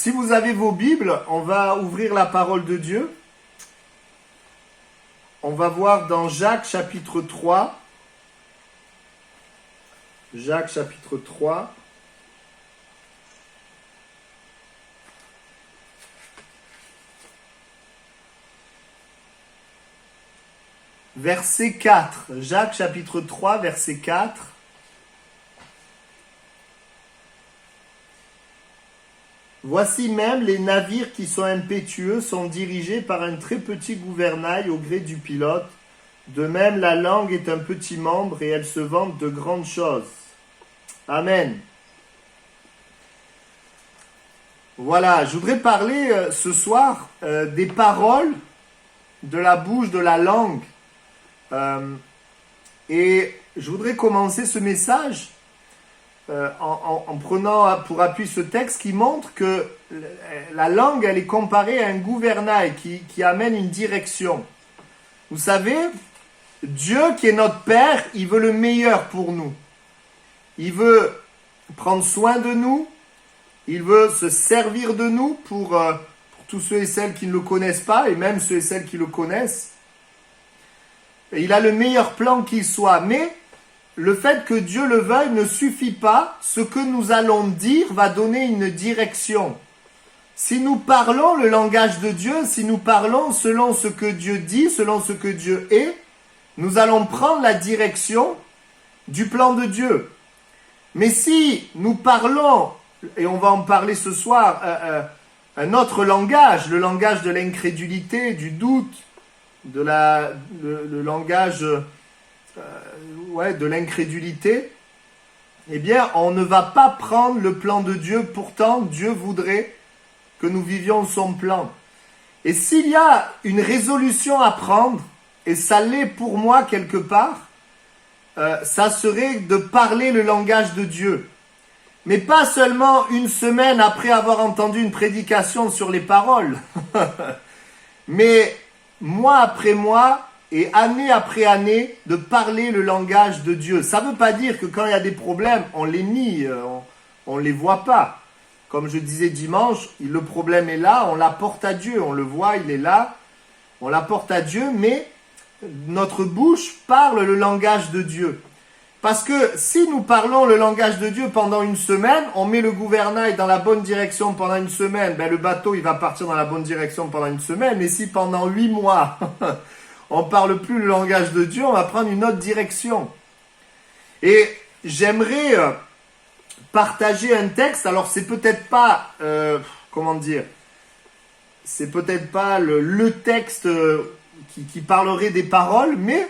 si vous avez vos Bibles, on va ouvrir la parole de Dieu. On va voir dans Jacques chapitre 3. Jacques chapitre 3. Verset 4. Jacques chapitre 3, verset 4. Voici même les navires qui sont impétueux sont dirigés par un très petit gouvernail au gré du pilote. De même, la langue est un petit membre et elle se vante de grandes choses. Amen. Voilà, je voudrais parler ce soir des paroles de la bouche, de la langue. Et je voudrais commencer ce message en prenant pour appui ce texte qui montre que la langue, elle est comparée à un gouvernail qui amène une direction. Vous savez, Dieu qui est notre Père, il veut le meilleur pour nous. Il veut prendre soin de nous, il veut se servir de nous pour tous ceux et celles qui ne le connaissent pas, et même ceux et celles qui le connaissent. Et il a le meilleur plan qu'il soit, mais le fait que Dieu le veuille ne suffit pas. Ce que nous allons dire va donner une direction. Si nous parlons le langage de Dieu, si nous parlons selon ce que Dieu dit, selon ce que Dieu est, nous allons prendre la direction du plan de Dieu. Mais si nous parlons, et on va en parler ce soir, un autre langage, le langage de l'incrédulité, du doute, le langage de l'incrédulité, eh bien, on ne va pas prendre le plan de Dieu. Pourtant, Dieu voudrait que nous vivions son plan. Et s'il y a une résolution à prendre, et ça l'est pour moi quelque part, ça serait de parler le langage de Dieu. Mais pas seulement une semaine après avoir entendu une prédication sur les paroles, mais mois après mois, et année après année, de parler le langage de Dieu. Ça ne veut pas dire que quand il y a des problèmes, on les nie, on ne les voit pas. Comme je disais dimanche, le problème est là, on l'apporte à Dieu, on le voit, il est là, on l'apporte à Dieu, mais notre bouche parle le langage de Dieu. Parce que si nous parlons le langage de Dieu pendant une semaine, on met le gouvernail dans la bonne direction pendant une semaine, le bateau il va partir dans la bonne direction pendant une semaine, mais si pendant 8 mois... on ne parle plus le langage de Dieu, on va prendre une autre direction. Et j'aimerais partager un texte, alors c'est peut-être pas, c'est peut-être pas le texte qui parlerait des paroles, mais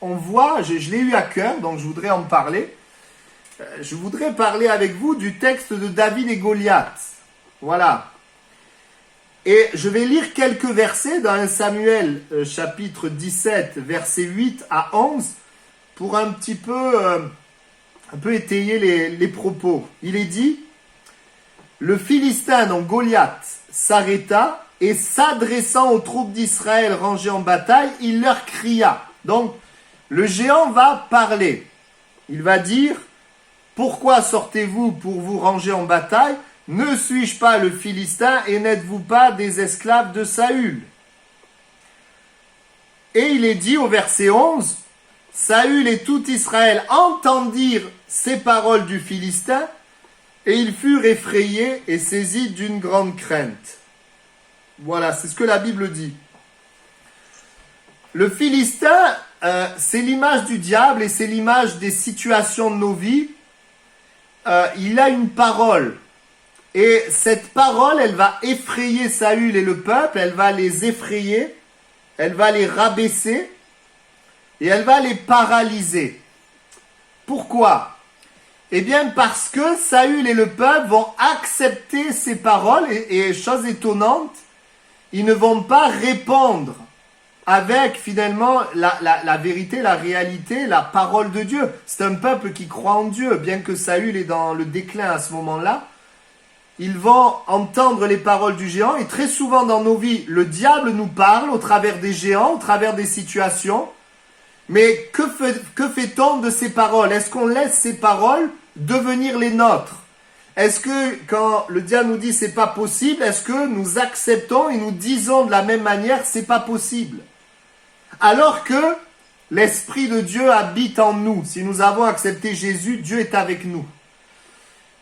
on voit, je l'ai eu à cœur, donc je voudrais en parler. Je voudrais parler avec vous du texte de David et Goliath. Voilà. Et je vais lire quelques versets dans 1 Samuel chapitre 17, versets 8 à 11, pour un peu étayer les propos. Il est dit, le Philistin, donc Goliath, s'arrêta et s'adressant aux troupes d'Israël rangées en bataille, il leur cria. Donc, le géant va parler. Il va dire, pourquoi sortez-vous pour vous ranger en bataille ? Ne suis-je pas le Philistin et n'êtes-vous pas des esclaves de Saül ? Et il est dit au verset 11, Saül et tout Israël entendirent ces paroles du Philistin et ils furent effrayés et saisis d'une grande crainte. Voilà, c'est ce que la Bible dit. Le Philistin, c'est l'image du diable et c'est l'image des situations de nos vies. Il a une parole. Et cette parole, elle va effrayer Saül et le peuple, elle va les effrayer, elle va les rabaisser et elle va les paralyser. Pourquoi ? Eh bien parce que Saül et le peuple vont accepter ces paroles et chose étonnante, ils ne vont pas répondre avec finalement la vérité, la réalité, la parole de Dieu. C'est un peuple qui croit en Dieu, bien que Saül est dans le déclin à ce moment-là. Ils vont entendre les paroles du géant et très souvent dans nos vies, le diable nous parle au travers des géants, au travers des situations. Mais que fait-on de ces paroles ? Est-ce qu'on laisse ces paroles devenir les nôtres ? Est-ce que quand le diable nous dit c'est pas possible, est-ce que nous acceptons et nous disons de la même manière c'est pas possible? Alors que l'Esprit de Dieu habite en nous. Si nous avons accepté Jésus, Dieu est avec nous.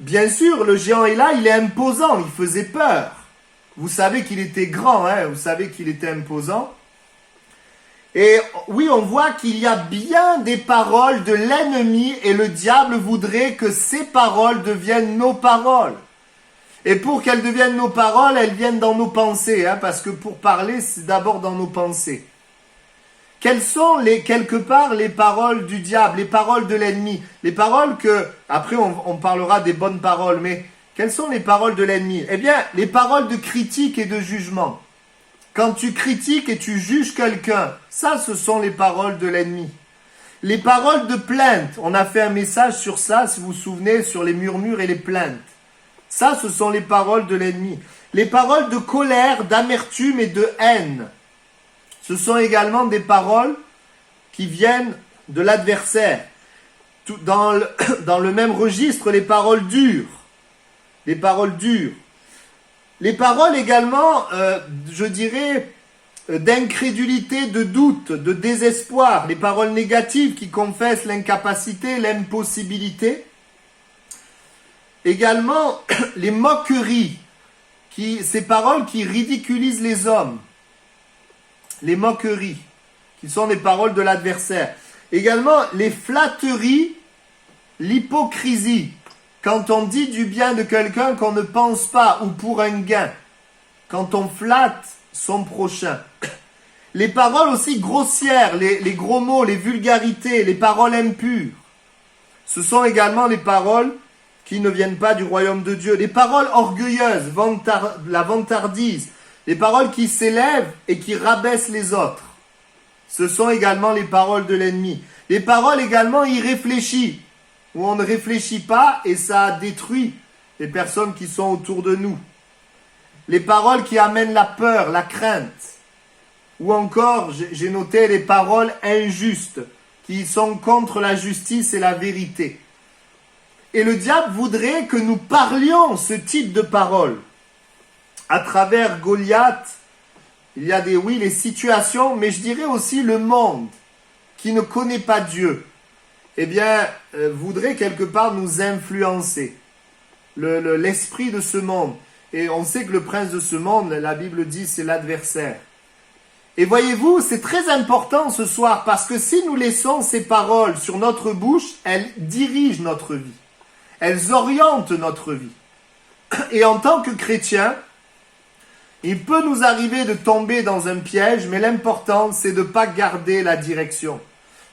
Bien sûr, le géant est là, il est imposant, il faisait peur. Vous savez qu'il était grand, hein, vous savez qu'il était imposant. Et oui, on voit qu'il y a bien des paroles de l'ennemi et le diable voudrait que ces paroles deviennent nos paroles. Et pour qu'elles deviennent nos paroles, elles viennent dans nos pensées, hein, parce que pour parler, c'est d'abord dans nos pensées. Quelles sont quelque part les paroles du diable, les paroles de l'ennemi? Les paroles que, après on parlera des bonnes paroles, mais quelles sont les paroles de l'ennemi? Eh bien, les paroles de critique et de jugement. Quand tu critiques et tu juges quelqu'un, ça ce sont les paroles de l'ennemi. Les paroles de plainte, on a fait un message sur ça, si vous vous souvenez, sur les murmures et les plaintes. Ça, ce sont les paroles de l'ennemi. Les paroles de colère, d'amertume et de haine. Ce sont également des paroles qui viennent de l'adversaire. Dans le même registre, les paroles dures. Les paroles dures. Les paroles également, je dirais, d'incrédulité, de doute, de désespoir. Les paroles négatives qui confessent l'incapacité, l'impossibilité. Également, les moqueries. Ces paroles qui ridiculisent les hommes. Les moqueries, qui sont les paroles de l'adversaire. Également, les flatteries, l'hypocrisie. Quand on dit du bien de quelqu'un qu'on ne pense pas ou pour un gain. Quand on flatte son prochain. Les paroles aussi grossières, les gros mots, les vulgarités, les paroles impures. Ce sont également les paroles qui ne viennent pas du royaume de Dieu. Les paroles orgueilleuses, la vantardise. Les paroles qui s'élèvent et qui rabaissent les autres. Ce sont également les paroles de l'ennemi. Les paroles également irréfléchies, où on ne réfléchit pas et ça détruit les personnes qui sont autour de nous. Les paroles qui amènent la peur, la crainte. Ou encore, j'ai noté les paroles injustes, qui sont contre la justice et la vérité. Et le diable voudrait que nous parlions ce type de paroles. À travers Goliath, il y a les situations, mais je dirais aussi le monde qui ne connaît pas Dieu, eh bien, voudrait quelque part nous influencer. L'esprit de ce monde. Et on sait que le prince de ce monde, la Bible dit, c'est l'adversaire. Et voyez-vous, c'est très important ce soir, parce que si nous laissons ces paroles sur notre bouche, elles dirigent notre vie. Elles orientent notre vie. Et en tant que chrétien, il peut nous arriver de tomber dans un piège, mais l'important, c'est de ne pas garder la direction.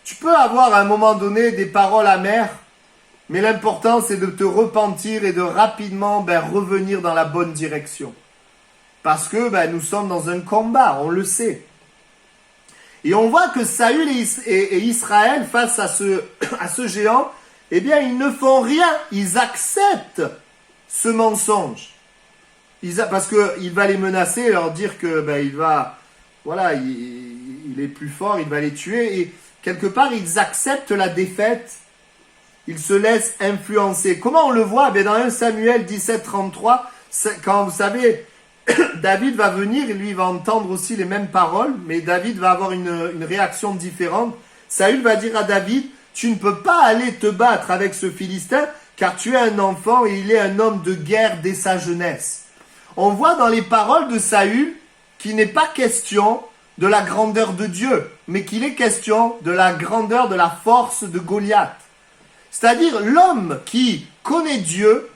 Tu peux avoir à un moment donné des paroles amères, mais l'important, c'est de te repentir et de rapidement revenir dans la bonne direction. Parce que nous sommes dans un combat, on le sait. Et on voit que Saül et Israël, face à ce géant, eh bien, ils ne font rien. Ils acceptent ce mensonge. Parce qu'il va les menacer et leur dire que il est plus fort, il va les tuer. Et quelque part, ils acceptent la défaite. Ils se laissent influencer. Comment on le voit? Dans 1 Samuel 17, 33, quand vous savez, David va venir et lui il va entendre aussi les mêmes paroles, mais David va avoir une réaction différente. Saül va dire à David, tu ne peux pas aller te battre avec ce Philistin, car tu es un enfant et il est un homme de guerre dès sa jeunesse. On voit dans les paroles de Saül qu'il n'est pas question de la grandeur de Dieu, mais qu'il est question de la grandeur, de la force de Goliath. C'est-à-dire l'homme qui connaît Dieu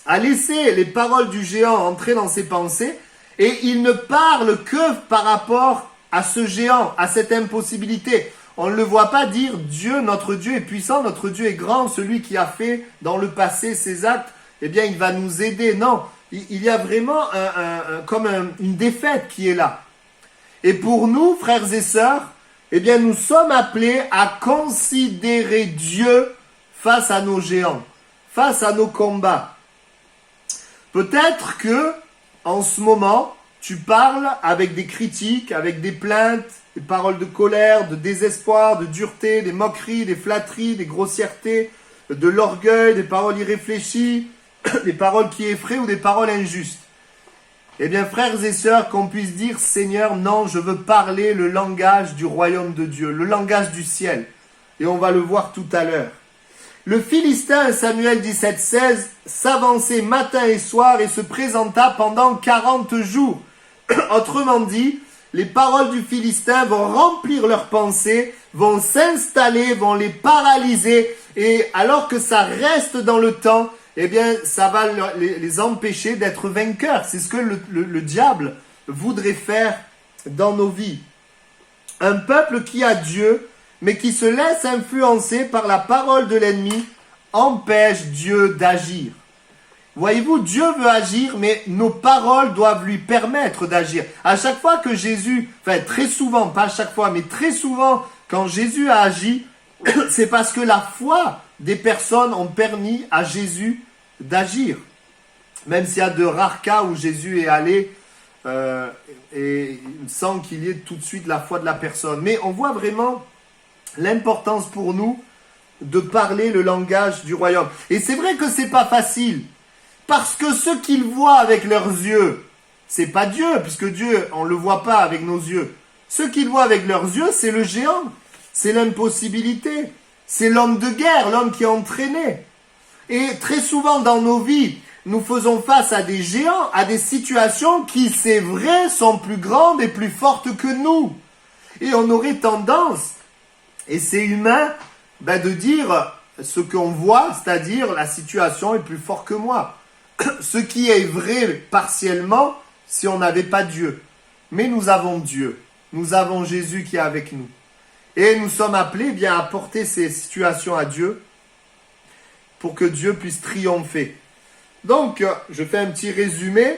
a laissé les paroles du géant entrer dans ses pensées et il ne parle que par rapport à ce géant, à cette impossibilité. On ne le voit pas dire Dieu, notre Dieu est puissant, notre Dieu est grand, celui qui a fait dans le passé ces actes, eh bien il va nous aider. Non, il y a vraiment une défaite qui est là. Et pour nous, frères et sœurs, eh bien nous sommes appelés à considérer Dieu face à nos géants, face à nos combats. Peut-être que, en ce moment, tu parles avec des critiques, avec des plaintes, des paroles de colère, de désespoir, de dureté, des moqueries, des flatteries, des grossièretés, de l'orgueil, des paroles irréfléchies, des paroles qui effraient ou des paroles injustes. Eh bien, frères et sœurs, qu'on puisse dire, Seigneur, non, je veux parler le langage du royaume de Dieu, le langage du ciel. Et on va le voir tout à l'heure. Le Philistin, Samuel 17,16, s'avançait matin et soir et se présenta pendant 40 jours. Autrement dit, les paroles du Philistin vont remplir leurs pensées, vont s'installer, vont les paralyser. Et alors que ça reste dans le temps, eh bien, ça va les empêcher d'être vainqueurs. C'est ce que le diable voudrait faire dans nos vies. Un peuple qui a Dieu, mais qui se laisse influencer par la parole de l'ennemi, empêche Dieu d'agir. Voyez-vous, Dieu veut agir, mais nos paroles doivent lui permettre d'agir. À chaque fois que Jésus, enfin très souvent, pas à chaque fois, mais très souvent, quand Jésus a agi, c'est parce que la foi des personnes ont permis à Jésus d'agir. Même s'il y a de rares cas où Jésus est allé et sans qu'il y ait tout de suite la foi de la personne. Mais on voit vraiment l'importance pour nous de parler le langage du royaume. Et c'est vrai que c'est pas facile, parce que ce qu'ils voient avec leurs yeux, c'est pas Dieu, puisque Dieu, on le voit pas avec nos yeux. Ce qu'ils voient avec leurs yeux, c'est le géant, c'est l'impossibilité, c'est l'homme de guerre, l'homme qui est entraîné. Et très souvent dans nos vies, nous faisons face à des géants, à des situations qui, c'est vrai, sont plus grandes et plus fortes que nous. Et on aurait tendance, et c'est humain, de dire ce qu'on voit, c'est-à-dire la situation est plus forte que moi. Ce qui est vrai partiellement si on n'avait pas Dieu. Mais nous avons Dieu. Nous avons Jésus qui est avec nous. Et nous sommes appelés bien à porter ces situations à Dieu pour que Dieu puisse triompher. Donc, je fais un petit résumé.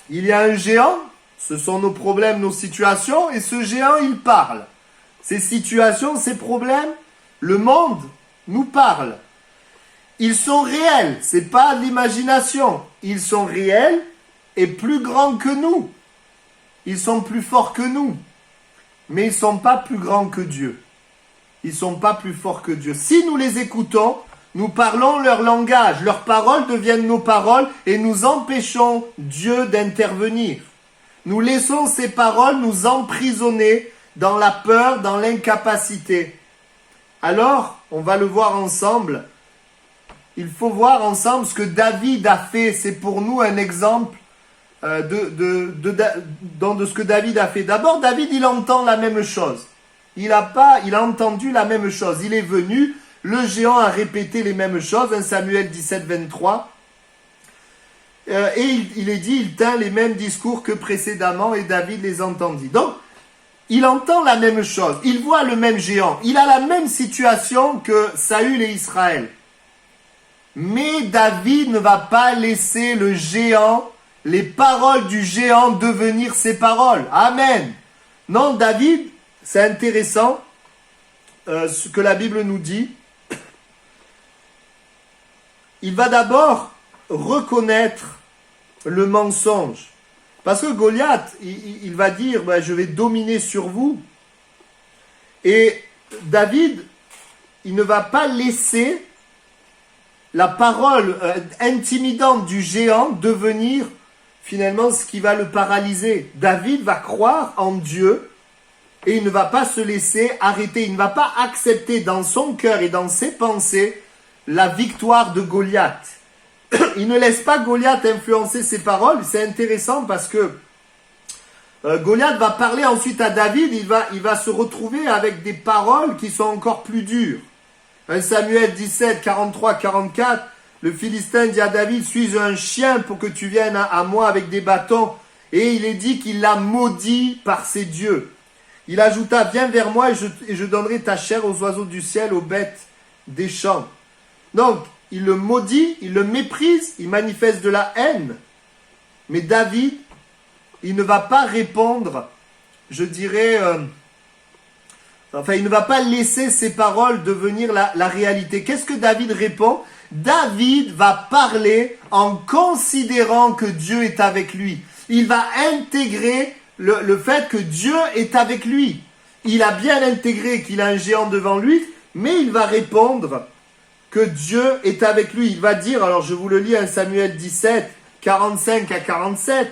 Il y a un géant, ce sont nos problèmes, nos situations, et ce géant, il parle. Ces situations, ces problèmes, le monde nous parle. Ils sont réels, c'est pas de l'imagination. Ils sont réels et plus grands que nous. Ils sont plus forts que nous. Mais ils ne sont pas plus grands que Dieu. Ils ne sont pas plus forts que Dieu. Si nous les écoutons, nous parlons leur langage. Leurs paroles deviennent nos paroles et nous empêchons Dieu d'intervenir. Nous laissons ces paroles nous emprisonner dans la peur, dans l'incapacité. Alors, on va le voir ensemble. Il faut voir ensemble ce que David a fait. C'est pour nous un exemple de ce que David a fait. D'abord, David, il entend la même chose. Il a entendu la même chose. Il est venu, le géant a répété les mêmes choses. 1 Samuel 17, 23. Et il est dit, il tint les mêmes discours que précédemment et David les entendit. Donc, il entend la même chose. Il voit le même géant. Il a la même situation que Saül et Israël. Mais David ne va pas laisser le géant, les paroles du géant devenir ses paroles. Amen. Non, David, c'est intéressant ce que la Bible nous dit. Il va d'abord reconnaître le mensonge. Parce que Goliath, il va dire, je vais dominer sur vous. Et David, il ne va pas laisser la parole intimidante du géant devenir finalement ce qui va le paralyser. David va croire en Dieu et il ne va pas se laisser arrêter. Il ne va pas accepter dans son cœur et dans ses pensées la victoire de Goliath. Il ne laisse pas Goliath influencer ses paroles. C'est intéressant parce que Goliath va parler ensuite à David. Il va se retrouver avec des paroles qui sont encore plus dures. 1 Samuel 17, 43, 44. Le Philistin dit à David, suis-je un chien pour que tu viennes à moi avec des bâtons? Et il est dit qu'il l'a maudit par ses dieux. Il ajouta, viens vers moi et je donnerai ta chair aux oiseaux du ciel, aux bêtes des champs. Donc, il le maudit, il le méprise, il manifeste de la haine. Mais David, il ne va pas répondre, je dirais, il ne va pas laisser ses paroles devenir la réalité. Qu'est-ce que David répond? David va parler en considérant que Dieu est avec lui. Il va intégrer le fait que Dieu est avec lui. Il a bien intégré qu'il a un géant devant lui, mais il va répondre que Dieu est avec lui. Il va dire, alors je vous le lis, 1 Samuel 17, 45 à 47.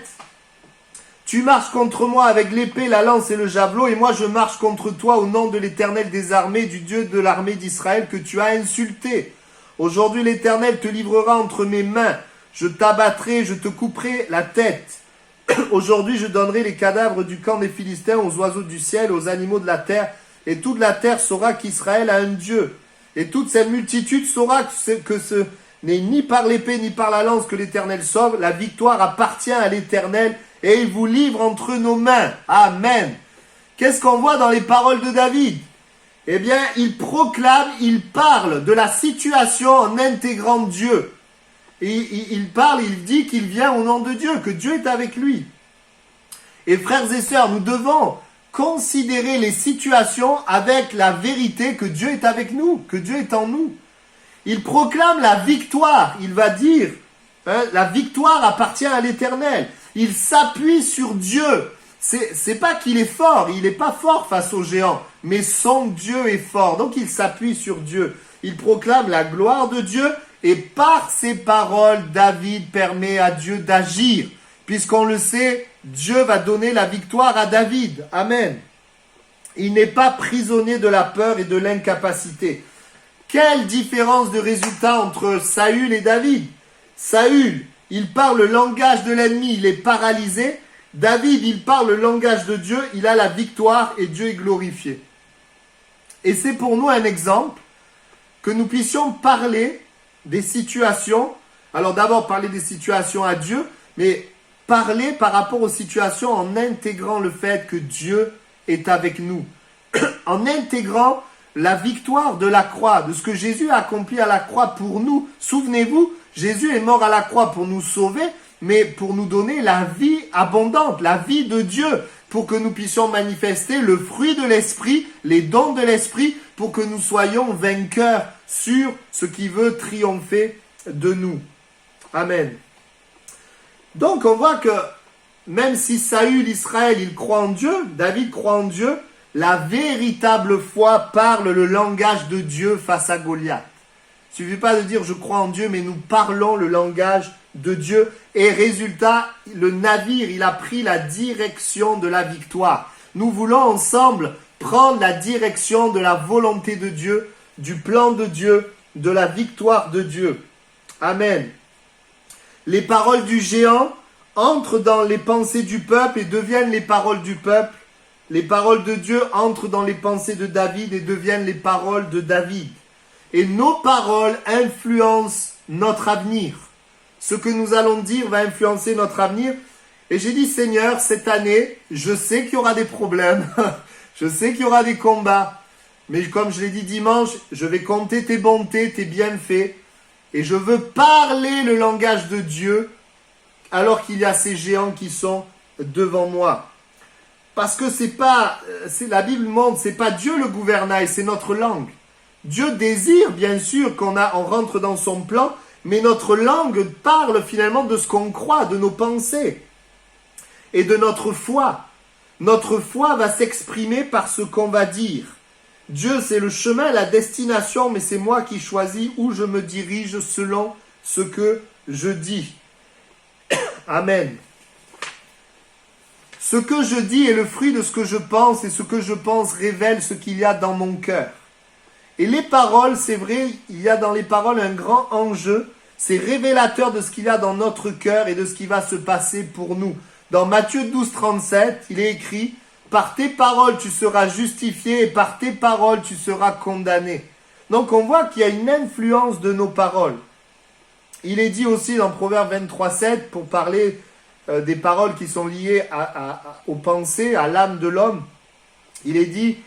Tu marches contre moi avec l'épée, la lance et le javelot, et moi je marche contre toi au nom de l'Éternel des armées, du Dieu de l'armée d'Israël que tu as insulté. Aujourd'hui l'Éternel te livrera entre mes mains, je t'abattrai, je te couperai la tête. Aujourd'hui je donnerai les cadavres du camp des Philistins aux oiseaux du ciel, aux animaux de la terre, et toute la terre saura qu'Israël a un Dieu. Et toute cette multitude saura que ce n'est ni par l'épée ni par la lance que l'Éternel sauve, la victoire appartient à l'Éternel, et il vous livre entre nos mains. Amen. Qu'est-ce qu'on voit dans les paroles de David? Eh bien, il proclame, il parle de la situation en intégrant Dieu. Et il parle, il dit qu'il vient au nom de Dieu, que Dieu est avec lui. Et frères et sœurs, nous devons considérer les situations avec la vérité que Dieu est avec nous, que Dieu est en nous. Il proclame la victoire, il va dire, la victoire appartient à l'Éternel. Il s'appuie sur Dieu. C'est pas qu'il est fort, il n'est pas fort face aux géants, mais son Dieu est fort. Donc il s'appuie sur Dieu. Il proclame la gloire de Dieu et par ses paroles, David permet à Dieu d'agir. Puisqu'on le sait, Dieu va donner la victoire à David. Amen. Il n'est pas prisonnier de la peur et de l'incapacité. Quelle différence de résultat entre Saül et David. Saül, il parle le langage de l'ennemi, il est paralysé. David, il parle le langage de Dieu, il a la victoire et Dieu est glorifié. Et c'est pour nous un exemple que nous puissions parler des situations. Alors d'abord parler des situations à Dieu, mais parler par rapport aux situations en intégrant le fait que Dieu est avec nous. En intégrant la victoire de la croix, de ce que Jésus a accompli à la croix pour nous. Souvenez-vous, Jésus est mort à la croix pour nous sauver, mais pour nous donner la vie abondante, la vie de Dieu, pour que nous puissions manifester le fruit de l'Esprit, les dons de l'Esprit, pour que nous soyons vainqueurs sur ce qui veut triompher de nous. Amen. Donc on voit que même si Saül, Israël, il croit en Dieu, David croit en Dieu, la véritable foi parle le langage de Dieu face à Goliath. Il ne suffit pas de dire je crois en Dieu, mais nous parlons le langage de Dieu. Et résultat, le navire, il a pris la direction de la victoire. Nous voulons ensemble prendre la direction de la volonté de Dieu, du plan de Dieu, de la victoire de Dieu. Amen. Les paroles du géant entrent dans les pensées du peuple et deviennent les paroles du peuple. Les paroles de Dieu entrent dans les pensées de David et deviennent les paroles de David. Et nos paroles influencent notre avenir. Ce que nous allons dire va influencer notre avenir. Et j'ai dit, Seigneur, cette année, je sais qu'il y aura des problèmes. Je sais qu'il y aura des combats. Mais comme je l'ai dit dimanche, je vais compter tes bontés, tes bienfaits. Et je veux parler le langage de Dieu alors qu'il y a ces géants qui sont devant moi. Parce que la Bible montre, c'est pas Dieu le gouvernail, c'est notre langue. Dieu désire bien sûr on rentre dans son plan, mais notre langue parle finalement de ce qu'on croit, de nos pensées et de notre foi. Notre foi va s'exprimer par ce qu'on va dire. Dieu, c'est le chemin, la destination, mais c'est moi qui choisis où je me dirige selon ce que je dis. Amen. Ce que je dis est le fruit de ce que je pense, et ce que je pense révèle ce qu'il y a dans mon cœur. Et les paroles, c'est vrai, il y a dans les paroles un grand enjeu. C'est révélateur de ce qu'il y a dans notre cœur et de ce qui va se passer pour nous. Dans Matthieu 12, 37, il est écrit « Par tes paroles, tu seras justifié et par tes paroles, tu seras condamné. » Donc on voit qu'il y a une influence de nos paroles. Il est dit aussi dans Proverbe 23, 7, pour parler des paroles qui sont liées aux pensées, à l'âme de l'homme. Il est dit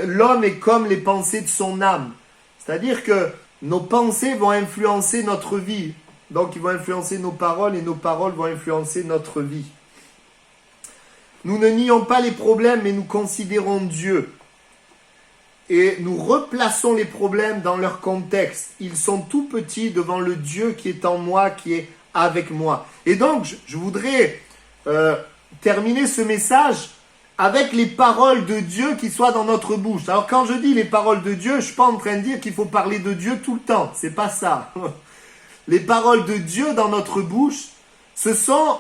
l'homme est comme les pensées de son âme. C'est-à-dire que nos pensées vont influencer notre vie. Donc ils vont influencer nos paroles et nos paroles vont influencer notre vie. Nous ne nions pas les problèmes, mais nous considérons Dieu. Et nous replaçons les problèmes dans leur contexte. Ils sont tout petits devant le Dieu qui est en moi, qui est avec moi. Et donc, je voudrais terminer ce message avec les paroles de Dieu qui soient dans notre bouche. Alors quand je dis les paroles de Dieu, je suis pas en train de dire qu'il faut parler de Dieu tout le temps. C'est pas ça. Les paroles de Dieu dans notre bouche, ce sont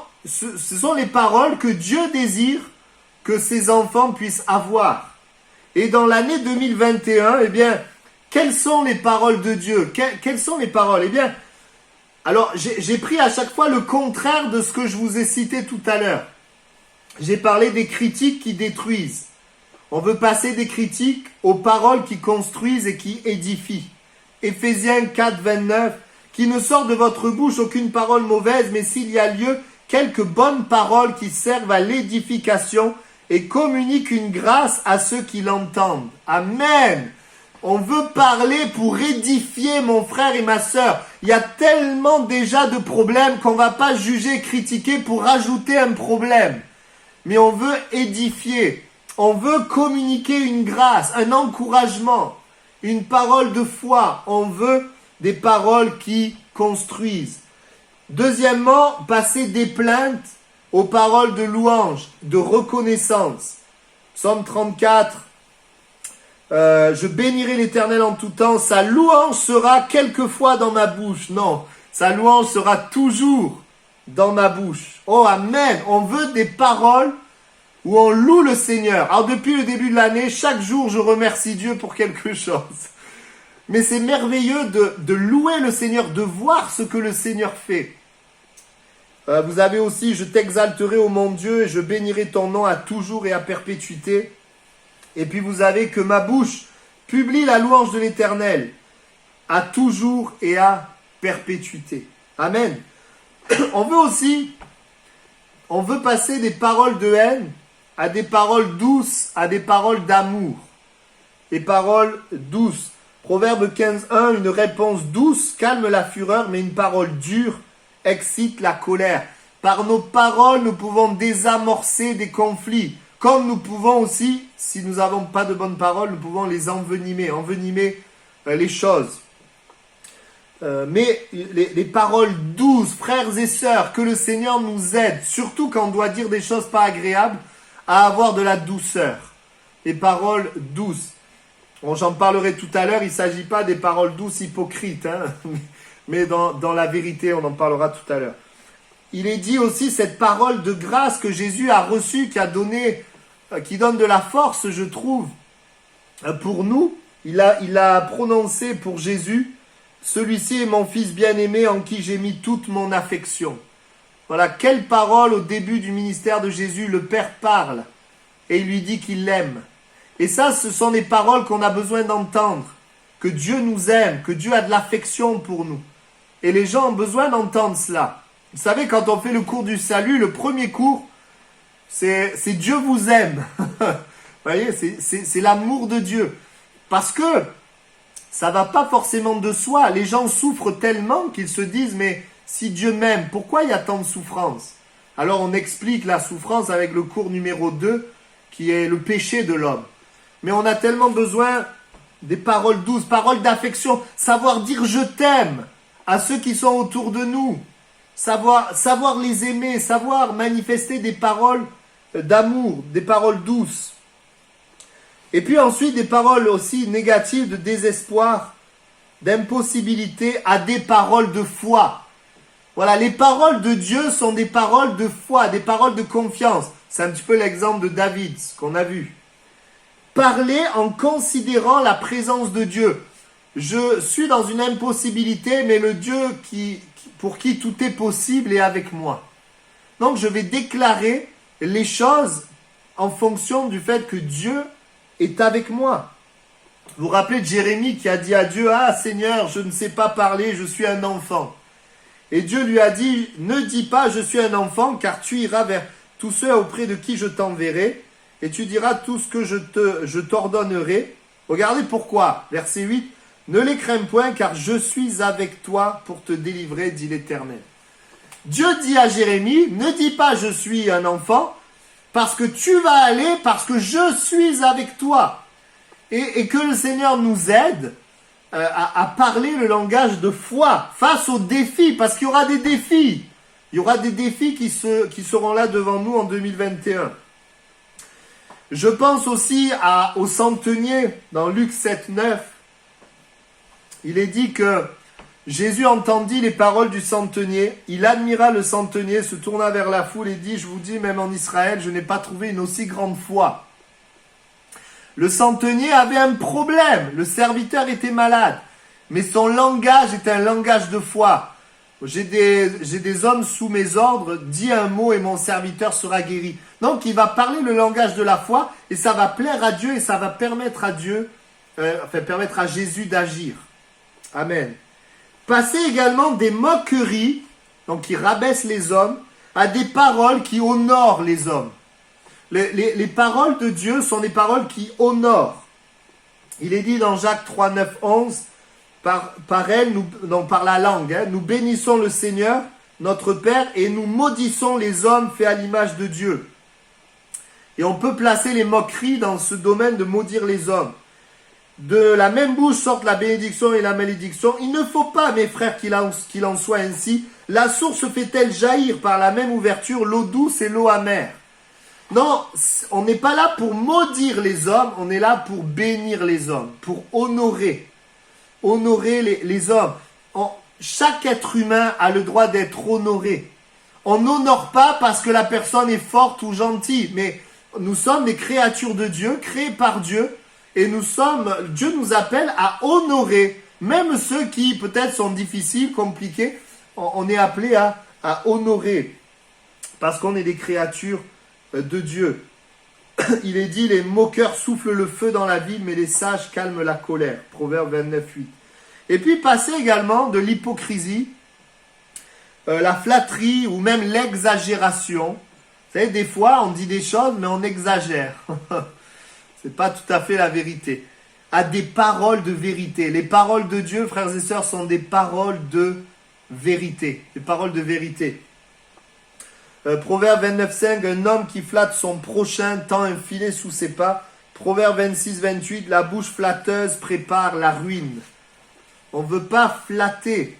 les paroles que Dieu désire que ses enfants puissent avoir. Et dans l'année 2021, eh bien, quelles sont les paroles de Dieu? Quelles sont les paroles? Eh bien, alors j'ai pris à chaque fois le contraire de ce que je vous ai cité tout à l'heure. J'ai parlé des critiques qui détruisent. On veut passer des critiques aux paroles qui construisent et qui édifient. Éphésiens 4, 29, qui ne sort de votre bouche aucune parole mauvaise, mais s'il y a lieu, quelques bonnes paroles qui servent à l'édification et communiquent une grâce à ceux qui l'entendent. Amen. On veut parler pour édifier mon frère et ma sœur. Il y a tellement déjà de problèmes qu'on ne va pas juger, critiquer pour rajouter un problème. Mais on veut édifier, on veut communiquer une grâce, un encouragement, une parole de foi. On veut des paroles qui construisent. Deuxièmement, passer des plaintes aux paroles de louange, de reconnaissance. Psaume 34, je bénirai l'Éternel en tout temps, sa louange sera quelquefois dans ma bouche. Non, sa louange sera toujours dans ma bouche. Oh, amen. On veut des paroles où on loue le Seigneur. Alors depuis le début de l'année, chaque jour, je remercie Dieu pour quelque chose. Mais c'est merveilleux de louer le Seigneur, de voir ce que le Seigneur fait. Vous avez aussi, je t'exalterai, ô mon Dieu, et je bénirai ton nom à toujours et à perpétuité. Et puis vous avez que ma bouche publie la louange de l'Éternel, à toujours et à perpétuité. Amen. On veut passer des paroles de haine à des paroles douces, à des paroles d'amour. Les paroles douces. Proverbe 15.1, une réponse douce calme la fureur, mais une parole dure excite la colère. Par nos paroles, nous pouvons désamorcer des conflits. Comme nous pouvons aussi, si nous n'avons pas de bonnes paroles, nous pouvons les envenimer les choses. Mais les paroles douces, frères et sœurs, que le Seigneur nous aide, surtout quand on doit dire des choses pas agréables, à avoir de la douceur. Les paroles douces. Bon, j'en parlerai tout à l'heure, il ne s'agit pas des paroles douces hypocrites, hein, mais dans la vérité, on en parlera tout à l'heure. Il est dit aussi cette parole de grâce que Jésus a reçue, qui donne de la force, je trouve, pour nous. Il a prononcé pour Jésus, celui-ci est mon fils bien-aimé en qui j'ai mis toute mon affection. Voilà, quelle parole au début du ministère de Jésus, le Père parle et il lui dit qu'il l'aime. Et ça, ce sont les paroles qu'on a besoin d'entendre, que Dieu nous aime, que Dieu a de l'affection pour nous. Et les gens ont besoin d'entendre cela. Vous savez, quand on fait le cours du salut, le premier cours, c'est Dieu vous aime. Vous voyez, c'est l'amour de Dieu. Parce que ça ne va pas forcément de soi. Les gens souffrent tellement qu'ils se disent, mais si Dieu m'aime, pourquoi il y a tant de souffrance? Alors on explique la souffrance avec le cours numéro 2, qui est le péché de l'homme. Mais on a tellement besoin des paroles douces, paroles d'affection, savoir dire je t'aime à ceux qui sont autour de nous, savoir les aimer, savoir manifester des paroles d'amour, des paroles douces. Et puis ensuite des paroles aussi négatives de désespoir, d'impossibilité à des paroles de foi. Voilà, les paroles de Dieu sont des paroles de foi, des paroles de confiance. C'est un petit peu l'exemple de David, ce qu'on a vu. Parler en considérant la présence de Dieu. Je suis dans une impossibilité, mais le Dieu pour qui tout est possible est avec moi. Donc je vais déclarer les choses en fonction du fait que Dieu est avec moi. Vous vous rappelez de Jérémie qui a dit à Dieu, « Ah Seigneur, je ne sais pas parler, je suis un enfant. » Et Dieu lui a dit, « Ne dis pas, je suis un enfant, car tu iras vers tous ceux auprès de qui je t'enverrai, et tu diras tout ce que je t'ordonnerai. » Regardez pourquoi. Verset 8. « Ne les crains point, car je suis avec toi pour te délivrer, dit l'Éternel. » Dieu dit à Jérémie, « Ne dis pas, je suis un enfant, parce que tu vas aller, parce que je suis avec toi. » Et que le Seigneur nous aide à parler le langage de foi face aux défis, parce qu'il y aura des défis. Il y aura des défis qui seront là devant nous en 2021. Je pense aussi au centenier, dans Luc 7, 9. Il est dit que Jésus entendit les paroles du centenier. Il admira le centenier, se tourna vers la foule et dit, je vous dis, même en Israël, je n'ai pas trouvé une aussi grande foi. Le centenier avait un problème. Le serviteur était malade. Mais son langage est un langage de foi. J'ai des hommes sous mes ordres, dis un mot et mon serviteur sera guéri. Donc il va parler le langage de la foi et ça va plaire à Dieu et ça va permettre à Dieu, permettre à Jésus d'agir. Amen. Passer également des moqueries, donc qui rabaissent les hommes, à des paroles qui honorent les hommes. Les paroles de Dieu sont des paroles qui honorent. Il est dit dans Jacques 3, 9, 11, par elle, par la langue, nous bénissons le Seigneur, notre Père, et nous maudissons les hommes faits à l'image de Dieu. Et on peut placer les moqueries dans ce domaine de maudire les hommes. De la même bouche sortent la bénédiction et la malédiction. Il ne faut pas, mes frères, qu'il en soit ainsi. La source fait-elle jaillir par la même ouverture l'eau douce et l'eau amère? Non, on n'est pas là pour maudire les hommes, on est là pour bénir les hommes, pour honorer les hommes. Chaque être humain a le droit d'être honoré. On n'honore pas parce que la personne est forte ou gentille, mais nous sommes des créatures de Dieu, créées par Dieu, et Dieu nous appelle à honorer, même ceux qui peut-être sont difficiles, compliqués, on est appelé à honorer, parce qu'on est des créatures de Dieu. Il est dit, les moqueurs soufflent le feu dans la ville, mais les sages calment la colère. Proverbe 29, 8. Et puis passer également de l'hypocrisie, la flatterie ou même l'exagération. Vous savez, des fois on dit des choses, mais on exagère. C'est pas tout à fait la vérité. À des paroles de vérité. Les paroles de Dieu, frères et sœurs, sont des paroles de vérité. Des paroles de vérité. Proverbe 29, 5, un homme qui flatte son prochain tend un filet sous ses pas. Proverbe 26, 28, la bouche flatteuse prépare la ruine. On ne veut pas flatter,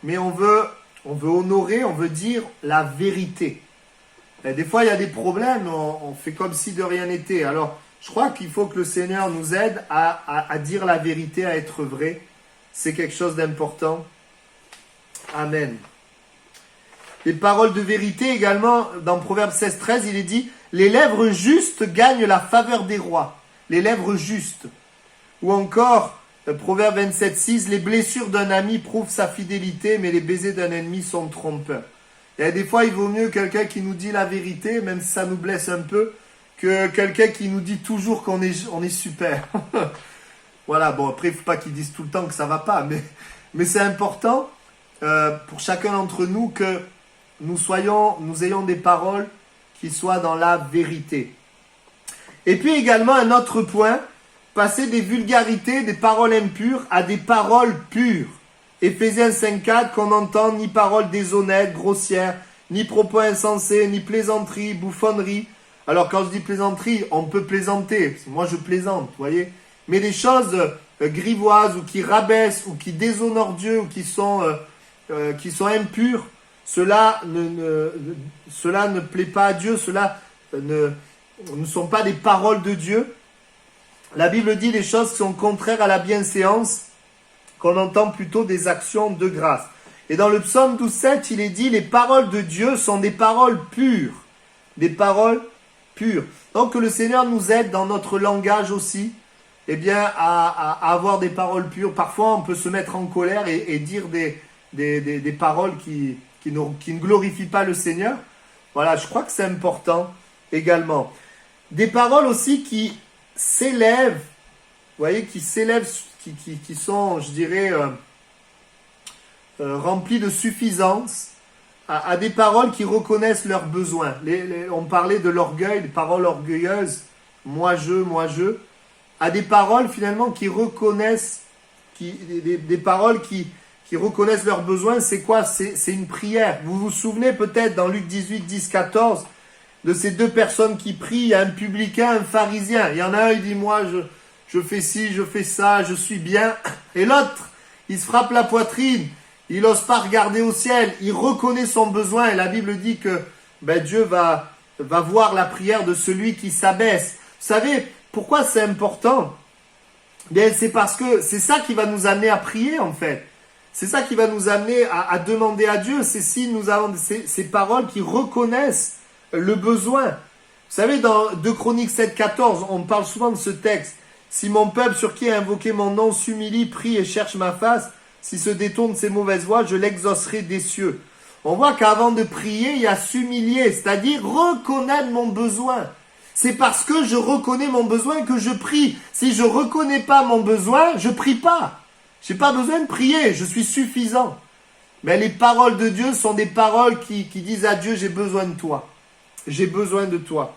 mais on veut honorer, on veut dire la vérité. Et des fois, il y a des problèmes, on fait comme si de rien n'était. Alors, je crois qu'il faut que le Seigneur nous aide à dire la vérité, à être vrai. C'est quelque chose d'important. Amen. Les paroles de vérité également, dans Proverbe 16, 13, il est dit « Les lèvres justes gagnent la faveur des rois. » Les lèvres justes. Ou encore, Proverbe 27, 6, « Les blessures d'un ami prouvent sa fidélité, mais les baisers d'un ennemi sont trompeurs. » Et des fois, il vaut mieux quelqu'un qui nous dit la vérité, même si ça nous blesse un peu, que quelqu'un qui nous dit toujours qu'on est super. Voilà, bon, après, il ne faut pas qu'ils disent tout le temps que ça ne va pas, mais c'est important pour chacun d'entre nous que nous ayons des paroles qui soient dans la vérité. Et puis également, un autre point, passer des vulgarités, des paroles impures à des paroles pures. Éphésiens 5.4, qu'on entend ni paroles déshonnêtes, grossières, ni propos insensés, ni plaisanteries, bouffonneries. Alors quand je dis plaisanterie, on peut plaisanter. Moi je plaisante, vous voyez. Mais des choses grivoises ou qui rabaissent ou qui déshonorent Dieu ou qui sont impures, cela ne plaît pas à Dieu, cela ne sont pas des paroles de Dieu. La Bible dit des choses qui sont contraires à la bienséance, qu'on entend plutôt des actions de grâce. Et dans le psaume 12.7, il est dit, les paroles de Dieu sont des paroles pures. Des paroles pures. Donc que le Seigneur nous aide dans notre langage aussi, eh bien, à avoir des paroles pures. Parfois, on peut se mettre en colère et dire des paroles qui ne glorifient pas le Seigneur. Voilà, je crois que c'est important également. Des paroles aussi qui s'élèvent, vous voyez, qui s'élèvent, qui sont, je dirais, remplies de suffisance, à des paroles qui reconnaissent leurs besoins. On parlait de l'orgueil, des paroles orgueilleuses, moi je, à des paroles finalement qui reconnaissent, des paroles qui reconnaissent leurs besoins. C'est quoi? C'est une prière. Vous vous souvenez peut-être dans Luc 18, 10, 14, de ces deux personnes qui prient, il y a un publicain, un pharisien. Il y en a un, il dit, moi je fais ci, je fais ça, je suis bien. Et l'autre, il se frappe la poitrine, il n'ose pas regarder au ciel, il reconnaît son besoin. Et la Bible dit que Dieu va voir la prière de celui qui s'abaisse. savez, pourquoi c'est important? Bien, c'est parce que c'est ça qui va nous amener à prier, en fait. C'est ça qui va nous amener à demander à Dieu. C'est si nous avons ces paroles qui reconnaissent le besoin. Vous savez, dans 2 Chroniques 7,14, on parle souvent de ce texte. Si mon peuple sur qui est invoqué mon nom s'humilie, prie et cherche ma face, s'il se détourne de ses mauvaises voies, je l'exaucerai des cieux. On voit qu'avant de prier, il y a s'humilier, c'est-à-dire reconnaître mon besoin. C'est parce que je reconnais mon besoin que je prie. Si je ne reconnais pas mon besoin, je ne prie pas. Je n'ai pas besoin de prier, je suis suffisant. Mais les paroles de Dieu sont des paroles qui disent à Dieu, j'ai besoin de toi. J'ai besoin de toi.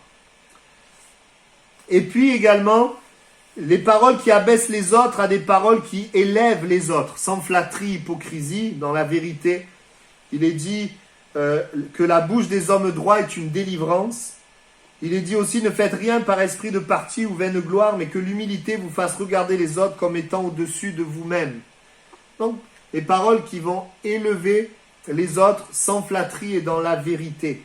Et puis également, les paroles qui abaissent les autres à des paroles qui élèvent les autres, sans flatterie, hypocrisie, dans la vérité. Il est dit que la bouche des hommes droits est une délivrance. Il est dit aussi, ne faites rien par esprit de parti ou vaine gloire, mais que l'humilité vous fasse regarder les autres comme étant au-dessus de vous-même. Donc, les paroles qui vont élever les autres sans flatterie et dans la vérité.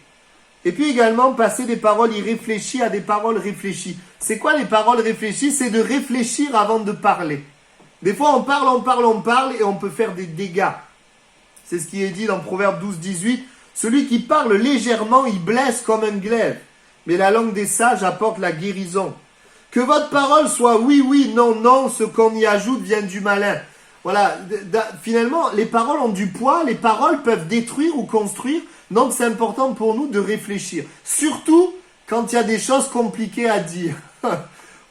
Et puis également, passer des paroles irréfléchies à des paroles réfléchies. C'est quoi les paroles réfléchies? C'est de réfléchir avant de parler. Des fois, on parle et on peut faire des dégâts. C'est ce qui est dit dans Proverbe 12, 18. Celui qui parle légèrement, il blesse comme un glaive. Mais la langue des sages apporte la guérison. Que votre parole soit oui, oui, non, non, ce qu'on y ajoute vient du malin. Voilà, finalement, les paroles ont du poids, les paroles peuvent détruire ou construire, donc c'est important pour nous de réfléchir. Surtout quand il y a des choses compliquées à dire.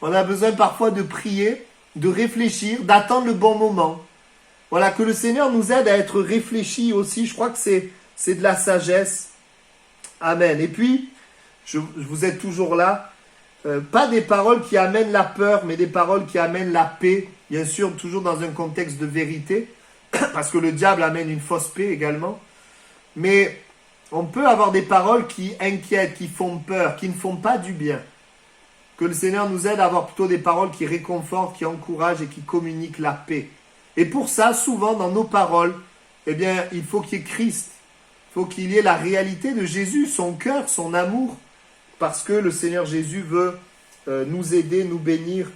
On a besoin parfois de prier, de réfléchir, d'attendre le bon moment. Voilà, que le Seigneur nous aide à être réfléchis aussi, je crois que c'est de la sagesse. Amen. Et puis, vous êtes toujours là. Pas des paroles qui amènent la peur, mais des paroles qui amènent la paix. Bien sûr, toujours dans un contexte de vérité, parce que le diable amène une fausse paix également. Mais on peut avoir des paroles qui inquiètent, qui font peur, qui ne font pas du bien. Que le Seigneur nous aide à avoir plutôt des paroles qui réconfortent, qui encouragent et qui communiquent la paix. Et pour ça, souvent dans nos paroles, eh bien, il faut qu'il y ait Christ. Il faut qu'il y ait la réalité de Jésus, son cœur, son amour. Parce que le Seigneur Jésus veut nous aider, nous bénir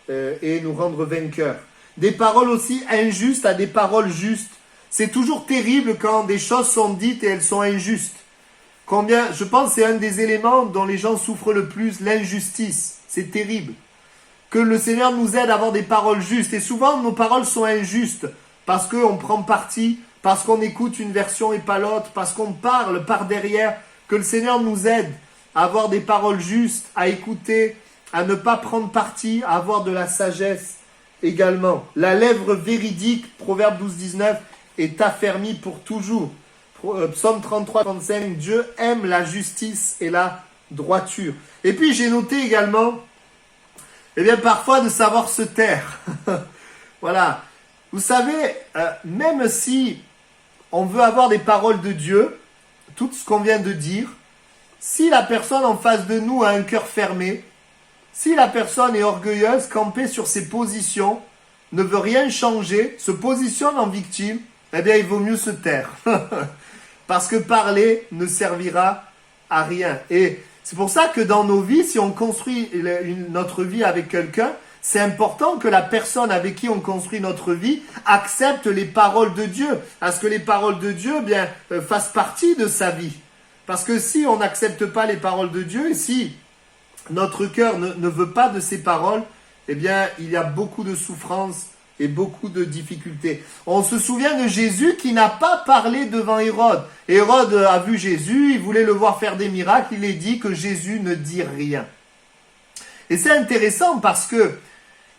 et nous rendre vainqueurs. Des paroles aussi injustes à des paroles justes. C'est toujours terrible quand des choses sont dites et elles sont injustes. Je pense que c'est un des éléments dont les gens souffrent le plus, l'injustice. C'est terrible. Que le Seigneur nous aide à avoir des paroles justes. Et souvent, nos paroles sont injustes parce qu'on prend parti, parce qu'on écoute une version et pas l'autre, parce qu'on parle par derrière. Que le Seigneur nous aide à avoir des paroles justes, à écouter, à ne pas prendre parti, à avoir de la sagesse également. La lèvre véridique, Proverbe 12, 19, est affermie pour toujours. Psaume 33, 35, Dieu aime la justice et la droiture. Et puis j'ai noté également, parfois de savoir se taire. Voilà. Vous savez, même si on veut avoir des paroles de Dieu, tout ce qu'on vient de dire, si la personne en face de nous a un cœur fermé, si la personne est orgueilleuse, campée sur ses positions, ne veut rien changer, se positionne en victime, il vaut mieux se taire. Parce que parler ne servira à rien. Et c'est pour ça que dans nos vies, si on construit notre vie avec quelqu'un, c'est important que la personne avec qui on construit notre vie accepte les paroles de Dieu. À ce que les paroles de Dieu fassent partie de sa vie. Parce que si on n'accepte pas les paroles de Dieu, et si notre cœur ne veut pas de ces paroles, il y a beaucoup de souffrance et beaucoup de difficultés. On se souvient de Jésus qui n'a pas parlé devant Hérode. Hérode a vu Jésus, il voulait le voir faire des miracles, il est dit que Jésus ne dit rien. Et c'est intéressant parce que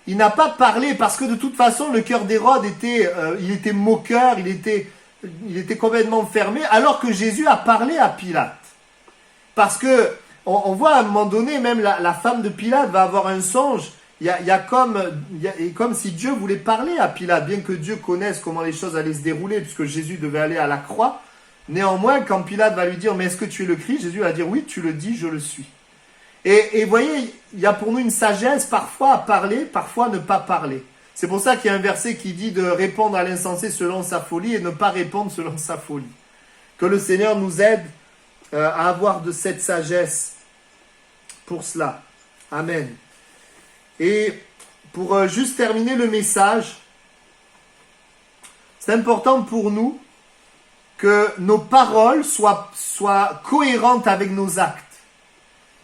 il n'a pas parlé, parce que de toute façon le cœur d'Hérode était moqueur, il était complètement fermé, alors que Jésus a parlé à Pilate. Parce que on voit à un moment donné, même la femme de Pilate va avoir un songe. Il y a comme si Dieu voulait parler à Pilate, bien que Dieu connaisse comment les choses allaient se dérouler, puisque Jésus devait aller à la croix. Néanmoins, quand Pilate va lui dire, mais est-ce que tu es le Christ? Jésus va dire, oui, tu le dis, je le suis. Et vous voyez, il y a pour nous une sagesse, parfois à parler, parfois ne pas parler. C'est pour ça qu'il y a un verset qui dit de répondre à l'insensé selon sa folie et ne pas répondre selon sa folie. Que le Seigneur nous aide à avoir de cette sagesse pour cela. Amen. Et pour juste terminer le message, c'est important pour nous que nos paroles soient cohérentes avec nos actes.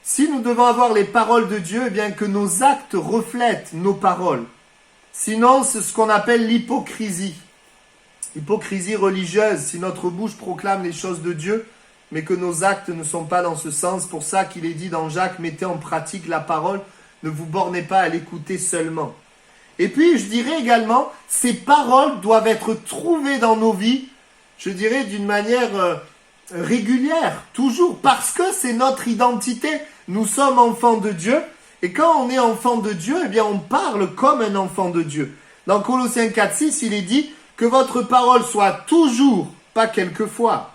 Si nous devons avoir les paroles de Dieu, eh bien que nos actes reflètent nos paroles. Sinon, c'est ce qu'on appelle l'hypocrisie. Hypocrisie religieuse, si notre bouche proclame les choses de Dieu, mais que nos actes ne sont pas dans ce sens. Pour ça qu'il est dit dans Jacques, mettez en pratique la parole, ne vous bornez pas à l'écouter seulement. Et puis, je dirais également, ces paroles doivent être trouvées dans nos vies, je dirais d'une manière régulière, toujours, parce que c'est notre identité. Nous sommes enfants de Dieu, et quand on est enfant de Dieu, eh bien on parle comme un enfant de Dieu. Dans Colossiens 4,6, il est dit que votre parole soit toujours, pas quelquefois,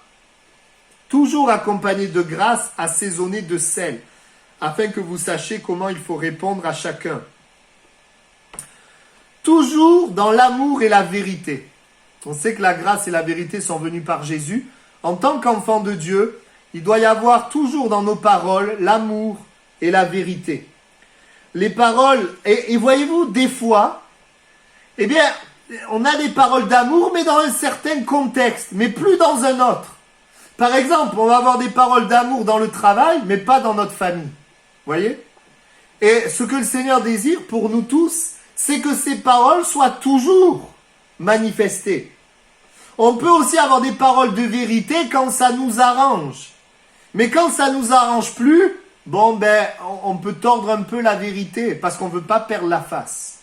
toujours accompagnée de grâce, assaisonnée de sel, afin que vous sachiez comment il faut répondre à chacun. Toujours dans l'amour et la vérité. On sait que la grâce et la vérité sont venues par Jésus. En tant qu'enfant de Dieu, il doit y avoir toujours dans nos paroles l'amour et la vérité. Les paroles, et voyez-vous, des fois, eh bien, on a des paroles d'amour, mais dans un certain contexte, mais plus dans un autre. Par exemple, on va avoir des paroles d'amour dans le travail, mais pas dans notre famille. Voyez? Et ce que le Seigneur désire pour nous tous, c'est que ces paroles soient toujours manifestées. On peut aussi avoir des paroles de vérité quand ça nous arrange. Mais quand ça nous arrange plus, on peut tordre un peu la vérité parce qu'on ne veut pas perdre la face.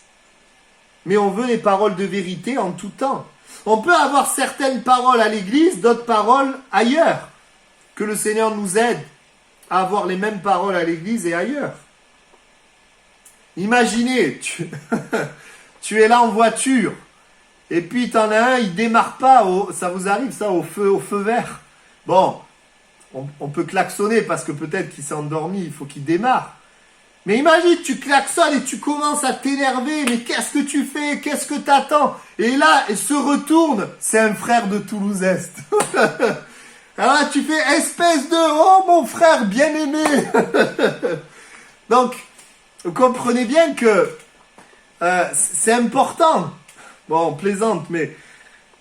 Mais on veut les paroles de vérité en tout temps. On peut avoir certaines paroles à l'église, d'autres paroles ailleurs. Que le Seigneur nous aide à avoir les mêmes paroles à l'église et ailleurs. Imaginez, tu es là en voiture, et puis t'en as un, il démarre pas, ça vous arrive ça, au feu vert. Bon, on peut klaxonner parce que peut-être qu'il s'est endormi, il faut qu'il démarre. Mais imagine, tu klaxonnes et tu commences à t'énerver, mais qu'est-ce que tu fais? Qu'est-ce que t'attends? Et là, il se retourne, c'est un frère de Toulouse-Est. Alors là, tu fais espèce de, oh mon frère bien-aimé. Donc, vous comprenez bien que c'est important. Bon, on plaisante, mais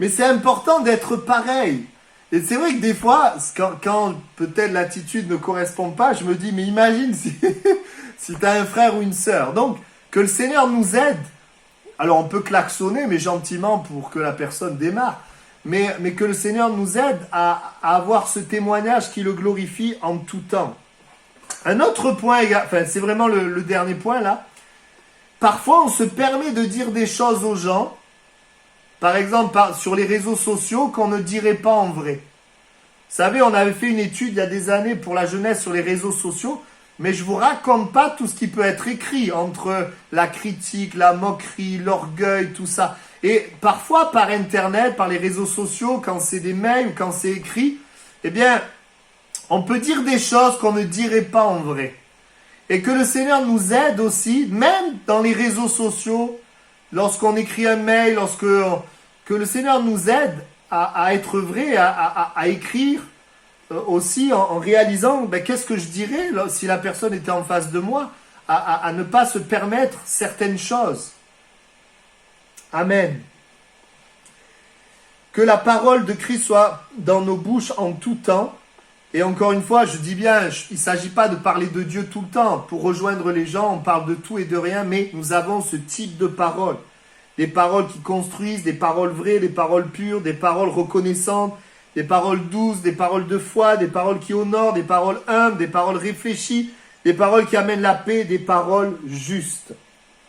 c'est important d'être pareil. Et c'est vrai que des fois, quand peut-être l'attitude ne correspond pas, je me dis, mais imagine si, si tu as un frère ou une sœur. Donc, que le Seigneur nous aide. Alors, on peut klaxonner, mais gentiment pour que la personne démarre. Mais que le Seigneur nous aide à avoir ce témoignage qui le glorifie en tout temps. Un autre point, enfin, c'est vraiment le dernier point là. Parfois, on se permet de dire des choses aux gens, par exemple sur les réseaux sociaux, qu'on ne dirait pas en vrai. Vous savez, on avait fait une étude il y a des années pour la jeunesse sur les réseaux sociaux, mais je vous raconte pas tout ce qui peut être écrit entre la critique, la moquerie, l'orgueil, tout ça. Et parfois, par Internet, par les réseaux sociaux, quand c'est des mails ou quand c'est écrit, eh bien, on peut dire des choses qu'on ne dirait pas en vrai. Et que le Seigneur nous aide aussi, même dans les réseaux sociaux, lorsqu'on écrit un mail, que le Seigneur nous aide à être vrai, à écrire aussi en réalisant qu'est-ce que je dirais si la personne était en face de moi, à ne pas se permettre certaines choses. Amen. Que la parole de Christ soit dans nos bouches en tout temps. Et encore une fois, je dis bien, il ne s'agit pas de parler de Dieu tout le temps. Pour rejoindre les gens, on parle de tout et de rien, mais nous avons ce type de paroles. Des paroles qui construisent, des paroles vraies, des paroles pures, des paroles reconnaissantes, des paroles douces, des paroles de foi, des paroles qui honorent, des paroles humbles, des paroles réfléchies, des paroles qui amènent la paix, des paroles justes.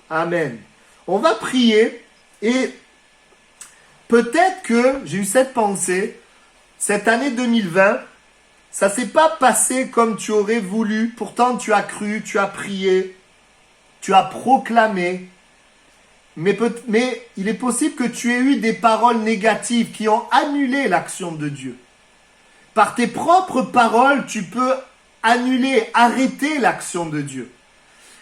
Amen. On va prier et peut-être que j'ai eu cette pensée, cette année 2020, ça ne s'est pas passé comme tu aurais voulu. Pourtant, tu as cru, tu as prié, tu as proclamé. Mais il est possible que tu aies eu des paroles négatives qui ont annulé l'action de Dieu. Par tes propres paroles, tu peux annuler, arrêter l'action de Dieu.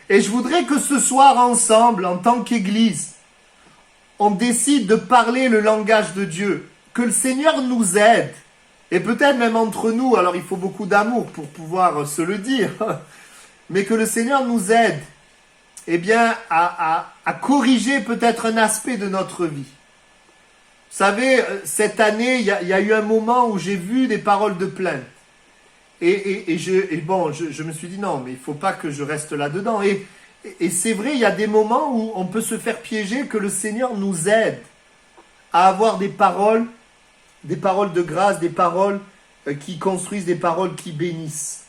Et je voudrais que ce soir, ensemble, en tant qu'Église, on décide de parler le langage de Dieu. Que le Seigneur nous aide. Et peut-être même entre nous, alors il faut beaucoup d'amour pour pouvoir se le dire, mais que le Seigneur nous aide eh bien, à corriger peut-être un aspect de notre vie. Vous savez, cette année, il y a eu un moment où j'ai vu des paroles de plainte. Et je me suis dit non, mais il ne faut pas que je reste là-dedans. Et c'est vrai, il y a des moments où on peut se faire piéger, que le Seigneur nous aide à avoir des paroles de grâce, des paroles qui construisent, des paroles qui bénissent.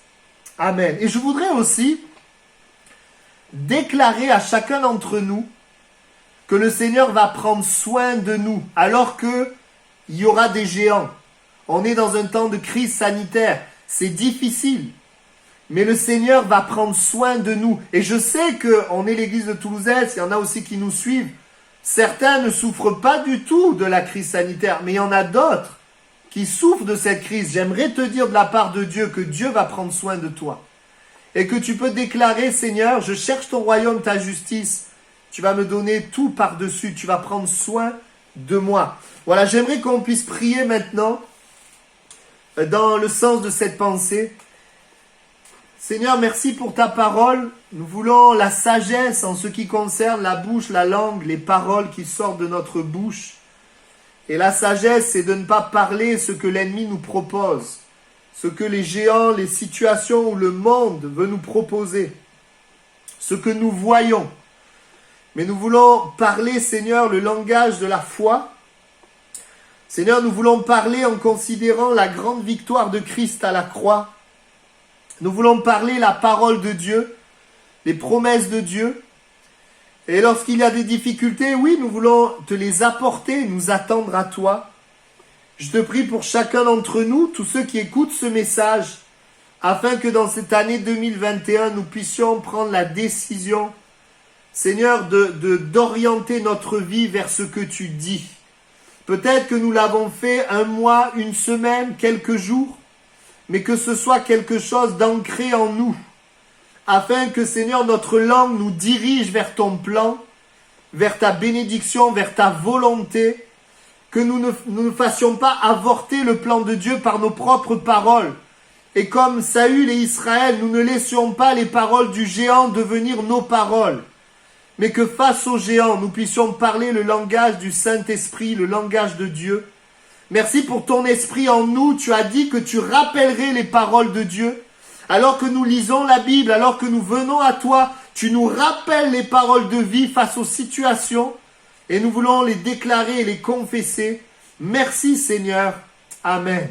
Amen. Et je voudrais aussi déclarer à chacun d'entre nous que le Seigneur va prendre soin de nous, alors qu'il y aura des géants. On est dans un temps de crise sanitaire. C'est difficile. Mais le Seigneur va prendre soin de nous. Et je sais qu'on est l'église de Toulouse-Est, il y en a aussi qui nous suivent. Certains ne souffrent pas du tout de la crise sanitaire, mais il y en a d'autres qui souffrent de cette crise. J'aimerais te dire de la part de Dieu que Dieu va prendre soin de toi. Et que tu peux déclarer, Seigneur, je cherche ton royaume, ta justice. Tu vas me donner tout par-dessus. Tu vas prendre soin de moi. Voilà, j'aimerais qu'on puisse prier maintenant dans le sens de cette pensée. Seigneur, merci pour ta parole. Nous voulons la sagesse en ce qui concerne la bouche, la langue, les paroles qui sortent de notre bouche. Et la sagesse, c'est de ne pas parler ce que l'ennemi nous propose, ce que les géants, les situations ou le monde veut nous proposer, ce que nous voyons. Mais nous voulons parler, Seigneur, le langage de la foi. Seigneur, nous voulons parler en considérant la grande victoire de Christ à la croix. Nous voulons parler la parole de Dieu, les promesses de Dieu. Et lorsqu'il y a des difficultés, oui, nous voulons te les apporter, nous attendre à toi. Je te prie pour chacun d'entre nous, tous ceux qui écoutent ce message, afin que dans cette année 2021, nous puissions prendre la décision, Seigneur, d'orienter notre vie vers ce que tu dis. Peut-être que nous l'avons fait un mois, une semaine, quelques jours, mais que ce soit quelque chose d'ancré en nous, afin que, Seigneur, notre langue nous dirige vers ton plan, vers ta bénédiction, vers ta volonté, que nous ne fassions pas avorter le plan de Dieu par nos propres paroles. Et comme Saül et Israël, nous ne laissions pas les paroles du géant devenir nos paroles, mais que face aux géants, nous puissions parler le langage du Saint-Esprit, le langage de Dieu. Merci pour ton esprit en nous. Tu as dit que tu rappellerais les paroles de Dieu. Alors que nous lisons la Bible, alors que nous venons à toi, tu nous rappelles les paroles de vie face aux situations et nous voulons les déclarer et les confesser. Merci Seigneur. Amen.